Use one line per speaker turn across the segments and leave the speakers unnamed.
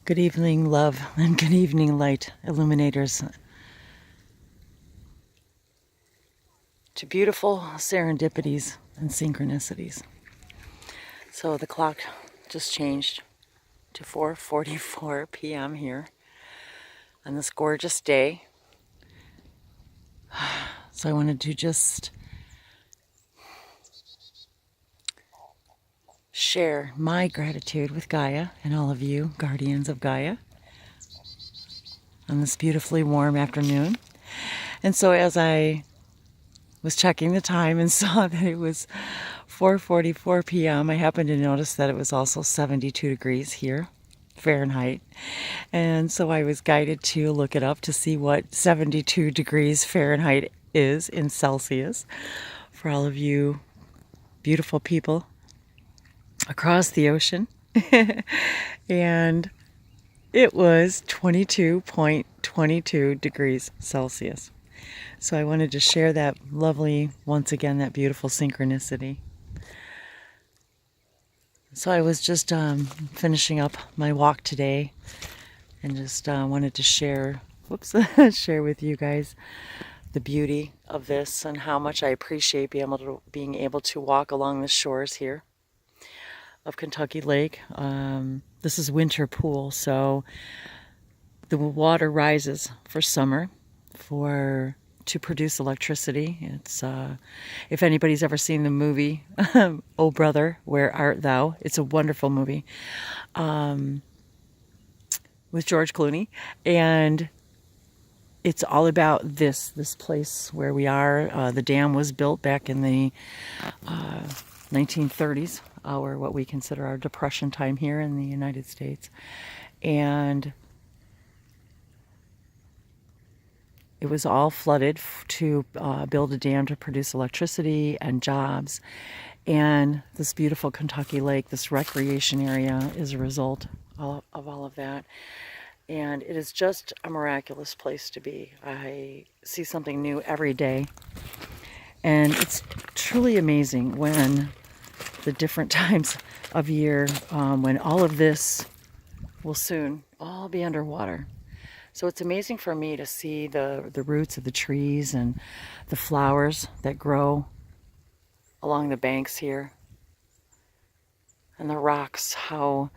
Good evening, love, and good evening, light illuminators, to beautiful serendipities and synchronicities. So the clock just changed to 4:44 p.m. here on this gorgeous day. So I wanted to just share my gratitude with Gaia and all of you, guardians of Gaia, on this beautifully warm afternoon. And so as I was checking the time and saw that it was 4:44 p.m., I happened to notice that it was also 72 degrees here, Fahrenheit. And so I was guided to look it up to see what 72 degrees Fahrenheit is in Celsius for all of you beautiful people across the ocean. And it was 22.22 degrees Celsius. So I wanted to share that lovely, once again, that beautiful synchronicity. So I was just finishing up my walk today and just wanted to share, share with you guys the beauty of this and how much I appreciate being able to walk along the shores here of Kentucky Lake. This is winter pool, so the water rises for summer to produce electricity. It's if anybody's ever seen the movie Oh Brother, Where Art Thou? It's a wonderful movie with George Clooney, and it's all about this place where we are. The dam was built back in the 1930s, or what we consider our Depression time here in the United States. And it was all flooded to build a dam to produce electricity and jobs. And this beautiful Kentucky Lake, this recreation area, is a result of all of that. And it is just a miraculous place to be. I see something new every day. And it's truly amazing when the different times of year, when all of this will soon all be underwater. So it's amazing for me to see the roots of the trees and the flowers that grow along the banks here. And the rocks, how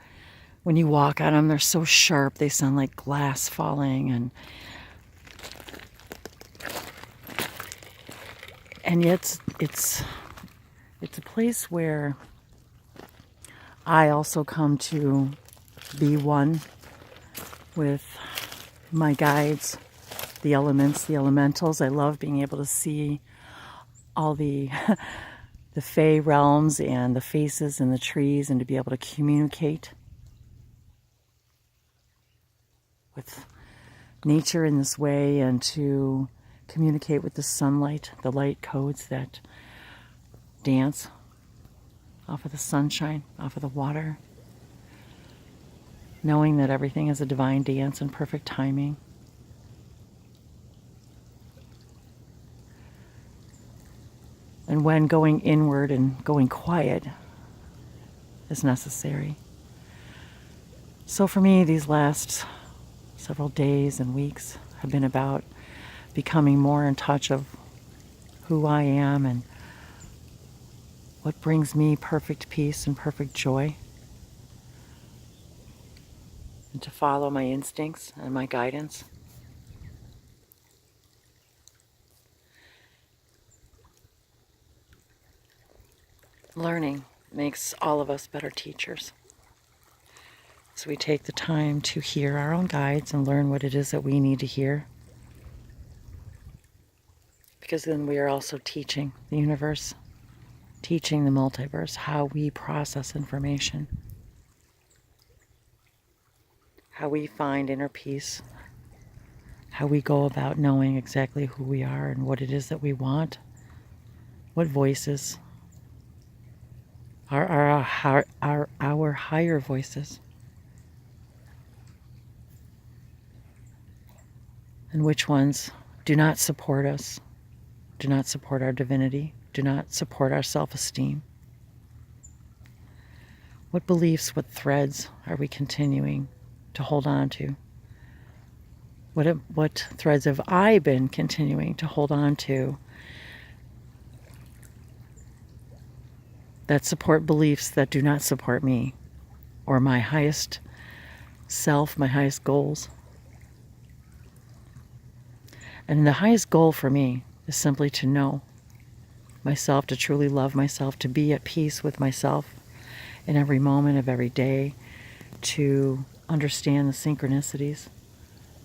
when you walk on them, they're so sharp, they sound like glass falling. And yet it's a place where I also come to be one with my guides, the elements, the elementals. I love being able to see all the the fey realms and the faces and the trees, and to be able to communicate with nature in this way, and to communicate with the sunlight, the light codes that dance off of the sunshine, off of the water, knowing that everything is a divine dance and perfect timing. And when going inward and going quiet is necessary. So for me, these last several days and weeks have been about becoming more in touch of who I am and what brings me perfect peace and perfect joy, and to follow my instincts and my guidance. Learning makes all of us better teachers. So we take the time to hear our own guides and learn what it is that we need to hear. Because then we are also teaching the universe, teaching the multiverse how we process information, how we find inner peace, how we go about knowing exactly who we are and what it is that we want, what voices are our higher voices, and which ones do not support us, do not support our divinity, do not support our self-esteem. What beliefs, what threads are we continuing to hold on to? What threads have I been continuing to hold on to that support beliefs that do not support me or my highest self, my highest goals? And the highest goal for me is simply to know myself, to truly love myself, to be at peace with myself in every moment of every day, to understand the synchronicities,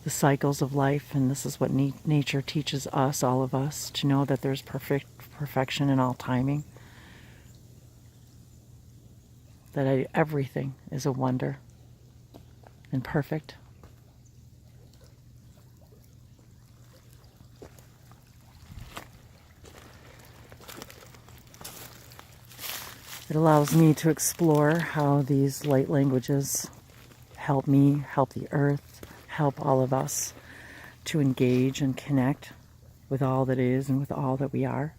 the cycles of life. And this is what nature teaches us, all of us, to know that there's perfection in all timing, that everything is a wonder and perfect. It allows me to explore how these light languages help me, help the earth, help all of us to engage and connect with all that is and with all that we are.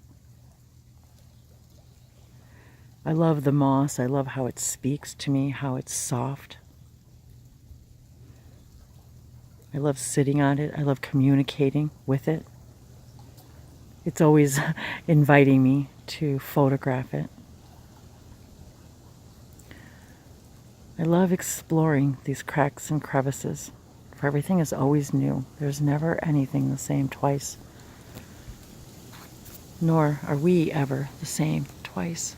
I love the moss. I love how it speaks to me, how it's soft. I love sitting on it. I love communicating with it. It's always inviting me to photograph it. I love exploring these cracks and crevices, for everything is always new. There's never anything the same twice. Nor are we ever the same twice.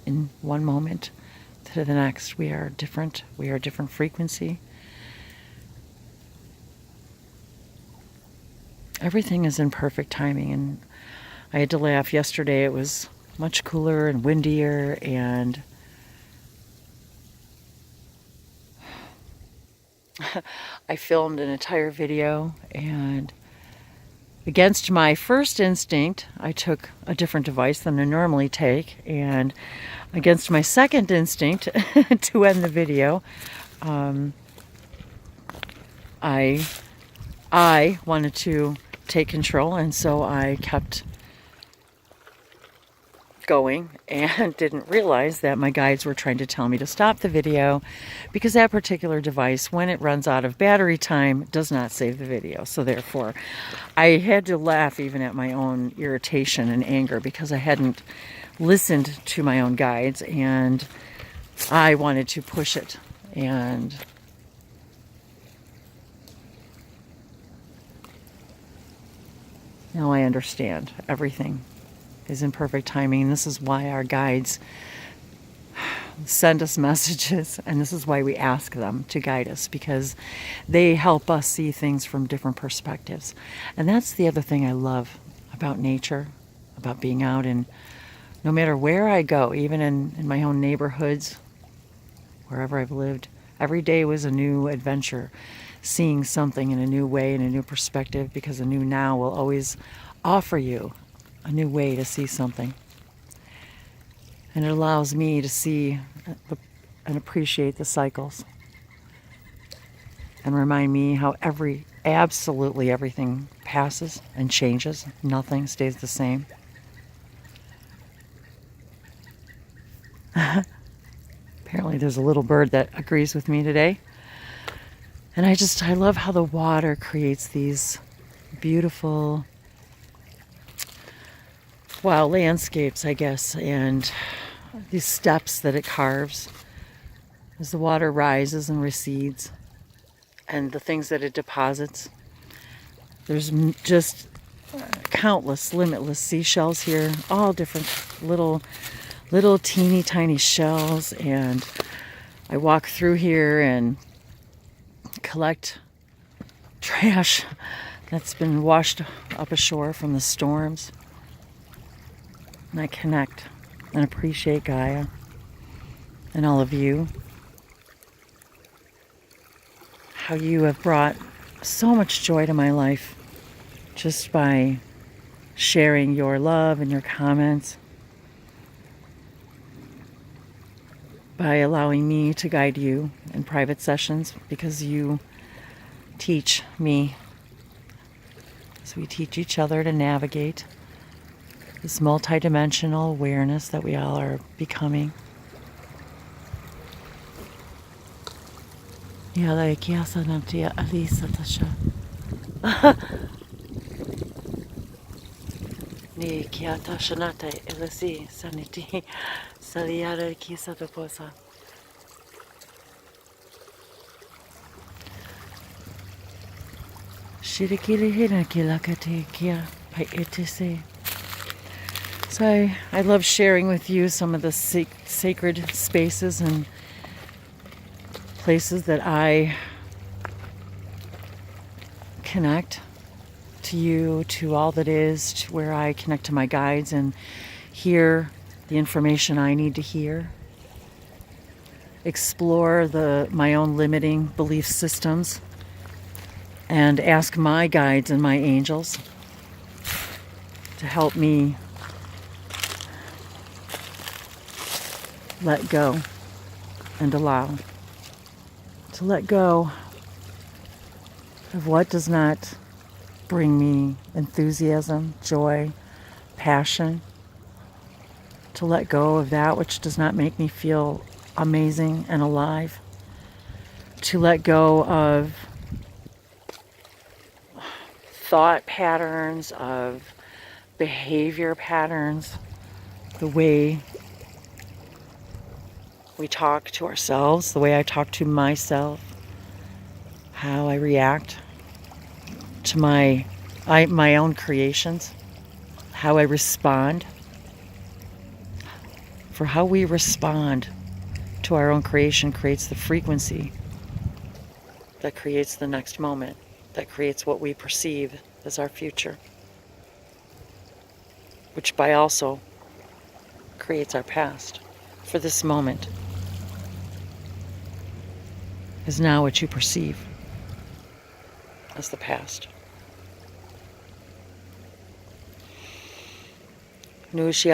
In one moment to the next, we are different. We are a different frequency. Everything is in perfect timing, and I had to laugh yesterday. It was much cooler and windier, and I filmed an entire video, and against my first instinct, I took a different device than I normally take, and against my second instinct to end the video, I wanted to take control, and so I kept going and didn't realize that my guides were trying to tell me to stop the video because that particular device, when it runs out of battery time, does not save the video. So therefore, I had to laugh even at my own irritation and anger because I hadn't listened to my own guides, and I wanted to push it. And now I understand everything is in perfect timing. And this is why our guides send us messages, and this is why we ask them to guide us, because they help us see things from different perspectives. And that's the other thing I love about nature, about being out, and no matter where I go, even in my own neighborhoods, wherever I've lived, every day was a new adventure, seeing something in a new way, in a new perspective, because a new now will always offer you a new way to see something. And it allows me to see and appreciate the cycles and remind me how absolutely everything passes and changes. Nothing stays the same. Apparently there's a little bird that agrees with me today. And I love how the water creates these beautiful wild landscapes, I guess, and these steps that it carves as the water rises and recedes, and the things that it deposits. There's just countless, limitless seashells here, all different little teeny tiny shells, and I walk through here and collect trash that's been washed up ashore from the storms. And I connect and appreciate Gaia and all of you. How you have brought so much joy to my life just by sharing your love and your comments, by allowing me to guide you in private sessions, because you teach me, as we teach each other to navigate this multidimensional awareness that we all are becoming. Yala kiasa nantia alisa tasha. Ni kiata shanate elasi saniti saliara kisa toposa. Shirikili hina kilakati kia pai etise. So I love sharing with you some of the sacred spaces and places that I connect to you, to all that is, to where I connect to my guides and hear the information I need to hear. Explore my own limiting belief systems and ask my guides and my angels to help me let go and allow. To let go of what does not bring me enthusiasm, joy, passion. To let go of that which does not make me feel amazing and alive. To let go of thought patterns, of behavior patterns, the way we talk to ourselves, the way I talk to myself, how I react to my own creations, how I respond. For how we respond to our own creation creates the frequency that creates the next moment, that creates what we perceive as our future, which by also creates our past. For this moment is now what you perceive as the past. There's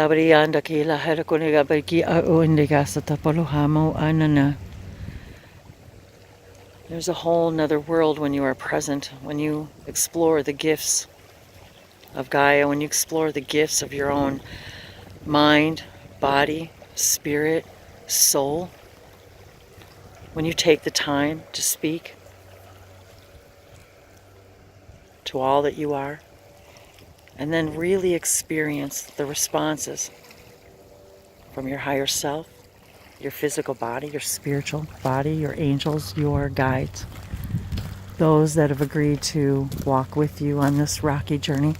a whole nother world when you are present, when you explore the gifts of Gaia, when you explore the gifts of your own mind, body, spirit, soul, when you take the time to speak to all that you are, and then really experience the responses from your higher self, your physical body, your spiritual body, your angels, your guides, those that have agreed to walk with you on this rocky journey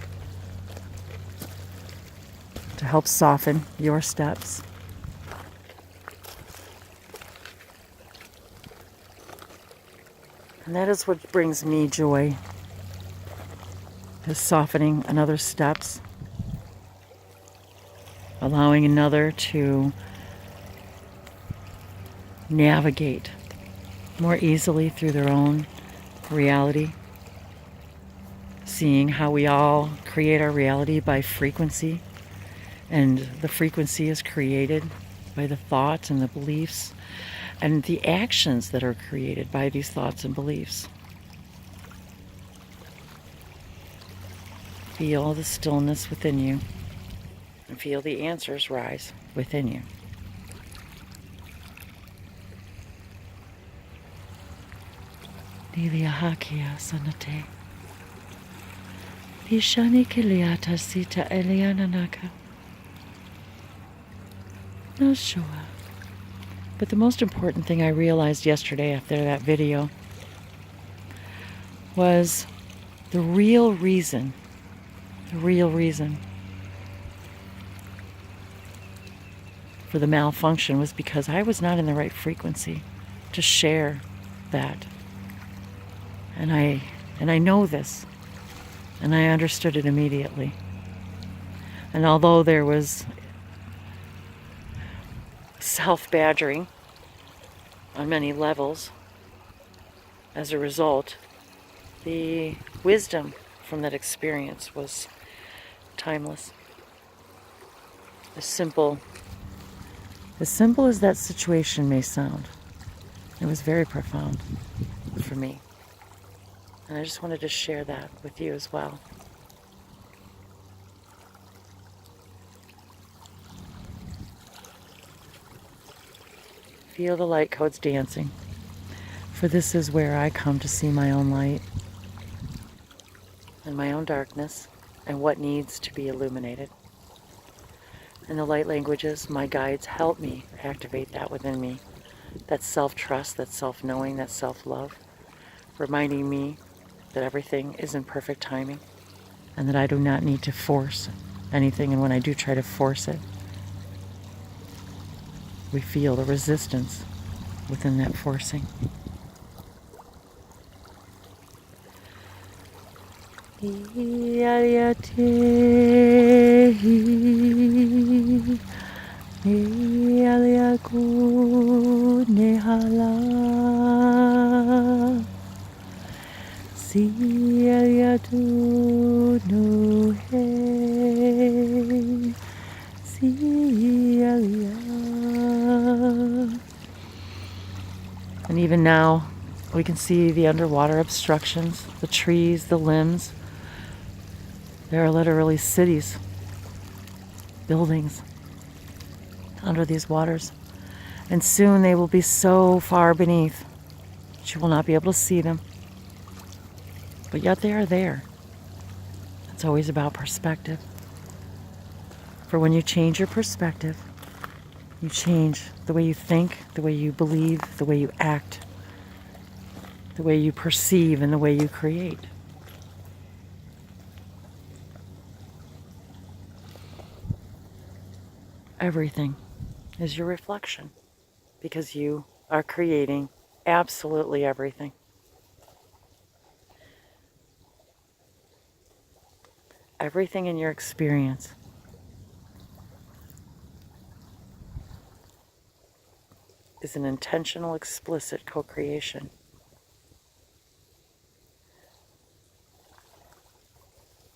to help soften your steps. And that is what brings me joy, is softening another's steps, allowing another to navigate more easily through their own reality, seeing how we all create our reality by frequency, and the frequency is created by the thoughts and the beliefs and the actions that are created by these thoughts and beliefs. Feel the stillness within you and feel the answers rise within you. Niliahakia sanate. Lishani kiliata sita eliana naka. No sure. But the most important thing I realized yesterday after that video was the real reason for the malfunction was because I was not in the right frequency to share that. And I know this, and I understood it immediately. And although there was self-badgering on many levels, as a result, the wisdom from that experience was timeless. As simple as that situation may sound, it was very profound for me. And I just wanted to share that with you as well. Feel the light codes dancing. For this is where I come to see my own light and my own darkness and what needs to be illuminated. And the light languages, my guides, help me activate that within me. That self-trust, that self-knowing, that self-love, reminding me that everything is in perfect timing and that I do not need to force anything. And when I do try to force it, we feel the resistance within that forcing. And even now, we can see the underwater obstructions, the trees, the limbs. There are literally cities, buildings under these waters. And soon they will be so far beneath that you will not be able to see them. But yet they are there. It's always about perspective. For when you change your perspective, you change the way you think, the way you believe, the way you act, the way you perceive, and the way you create. Everything is your reflection because you are creating absolutely everything. Everything in your experience is an intentional, explicit co-creation.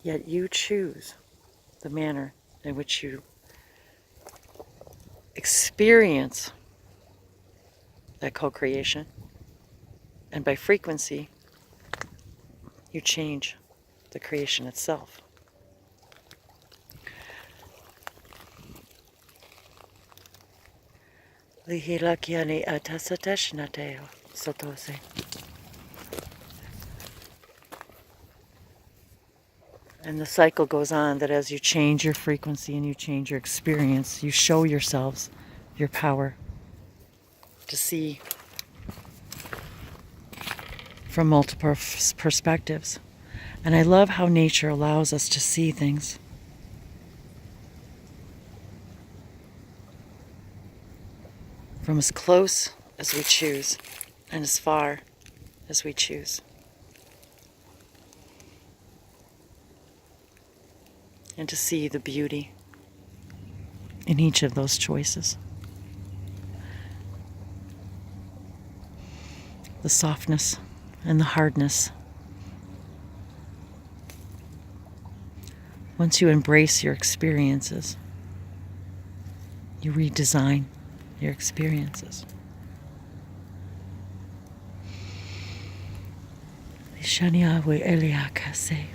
Yet you choose the manner in which you experience that co-creation, and by frequency, you change the creation itself. And the cycle goes on that as you change your frequency and you change your experience, you show yourselves your power to see from multiple perspectives. And I love how nature allows us to see things. From as close as we choose and as far as we choose. And to see the beauty in each of those choices. The softness and the hardness. Once you embrace your experiences, you redesign your experiences. Shaniawe Eliakase.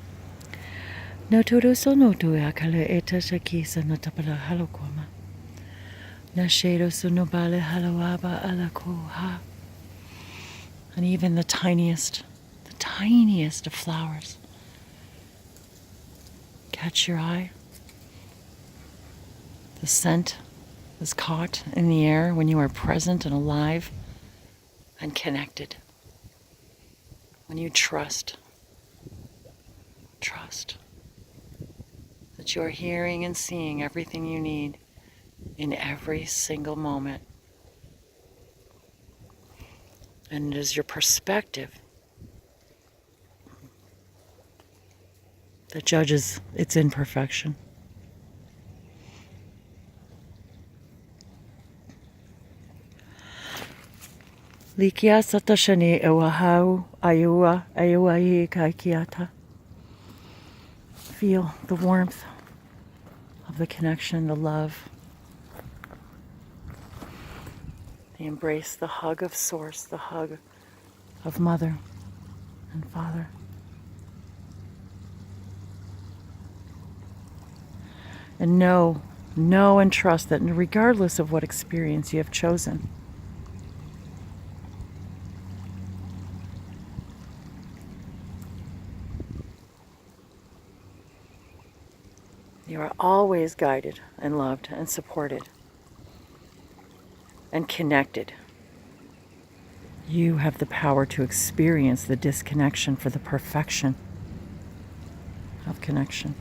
Naturu sonotu akale eta shakisa natapala halokoma. Nashedo sunobale halawaba alakoha. And even the tiniest of flowers catch your eye. The scent is caught in the air when you are present and alive and connected. When you trust that you are hearing and seeing everything you need in every single moment. And it is your perspective that judges its imperfection. Likia satashani ewahau ayua ayuai kaikiata. Feel the warmth of the connection, the love, the embrace, the hug of Source, the hug of Mother and Father. And know and trust that regardless of what experience you have chosen, You are always guided and loved and supported and connected. You have the power to experience the disconnection for the perfection of connection.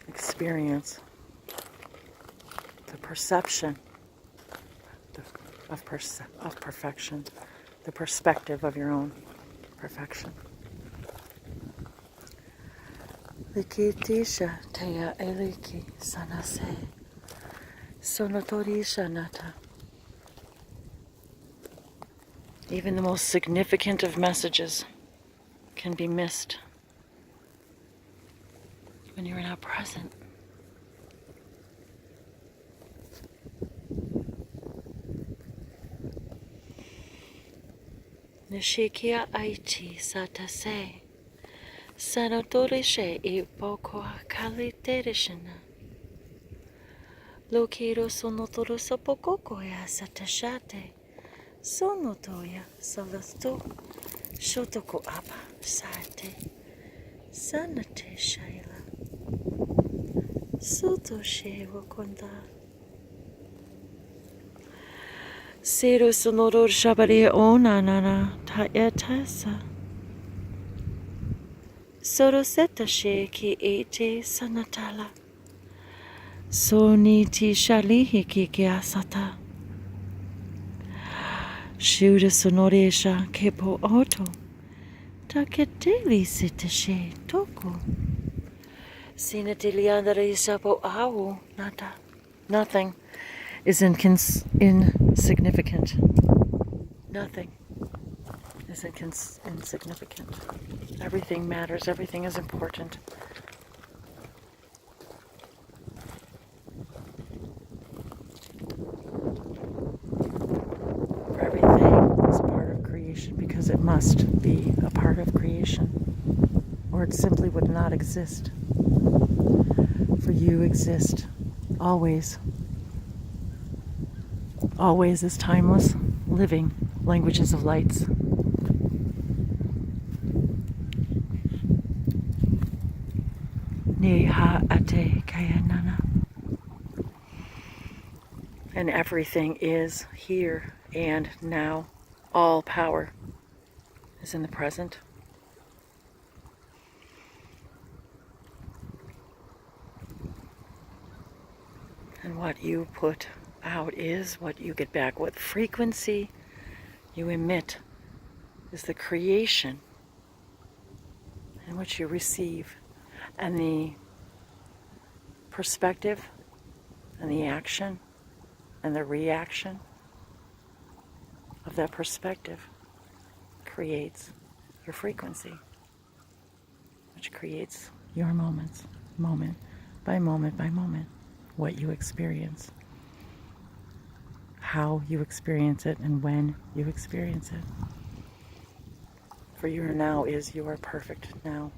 Experience the perception of perfection, the perspective of your own perfection. Likitisha teya eliki sanase sonotorisha nata. Even the most significant of messages can be missed when you're not present. Nishikia aiti satase sanotorishe ipoko kaliterishina. Lokiro sonotoro sopokoko ya satashate sonotoya salasto shotoko apa sate sanate shaila soto shewa konda. Sero sonoro shabari ona nana ta etasa. Soro seta she ki ete sanatala. Soni ti shalihi ki asata. Shuda sonoresha kepo oto. Taketeli seta she toko. Sinatiliandare sapo awu nata. Nothing is insignificant. Nothing is insignificant. Everything matters. Everything is important. For everything is part of creation because it must be a part of creation, or it simply would not exist. For you exist always. Always is timeless, living languages of lights. Neha ate kayanana. And everything is here and now. All power is in the present. And what you put out is what you get back. What frequency you emit is the creation in which you receive. And the perspective and the action and the reaction of that perspective creates your frequency, which creates your moments, moment by moment by moment, what you experience, how you experience it, and when you experience it. For your now is your perfect now.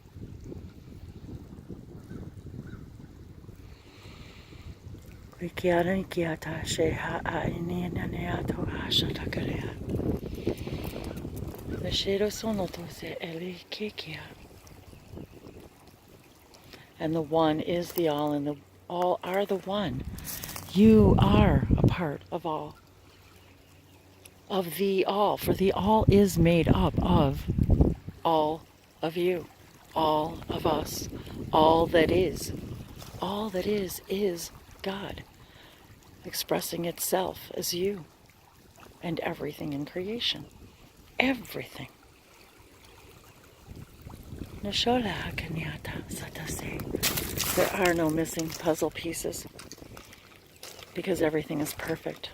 And the one is the all, and the all are the one. You are a part of all. Of the all. For the all is made up of all of you. All of us. All that is. All that is God. Expressing itself as you. And everything in creation. Everything. There are no missing puzzle pieces because everything is perfect.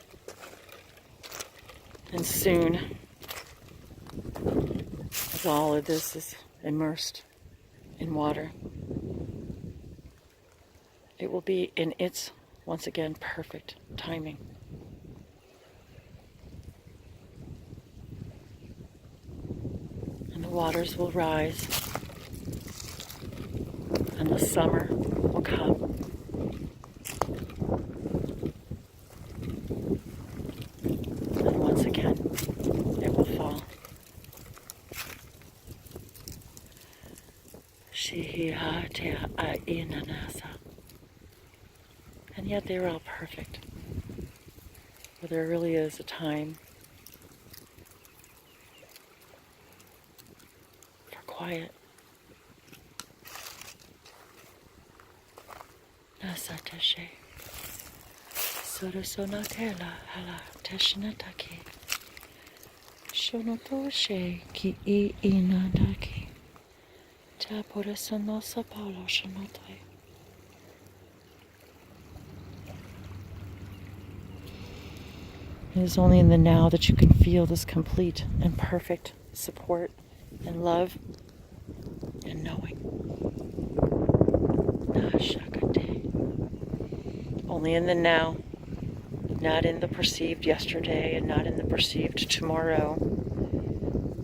And soon, as all of this is immersed in water, it will be in its, once again, perfect timing. And the waters will rise. And the summer will come. And once again, yet they are all perfect. But there really is a time for quiet. Nasateshe. Sorosonatela hala teshinataki. Shonotoshe ki I inadaki. Taporesonosa polo shonotoy. It is only in the now that you can feel this complete and perfect support and love and knowing. Only in the now, not in the perceived yesterday and not in the perceived tomorrow.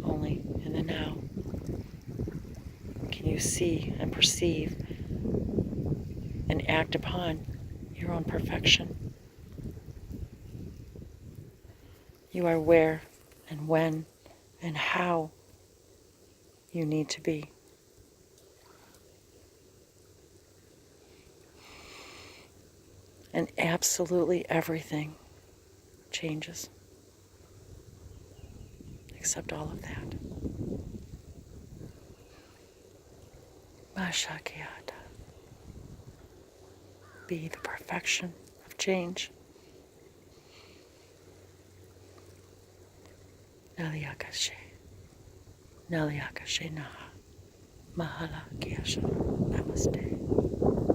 Only in the now can you see and perceive and act upon your own perfection. You are where and when and how you need to be. And absolutely everything changes. Except all of that. Mashakiata. Be the perfection of change. Naliakashe. Naliakashe Naha. Mahala Kiasha. Namaste.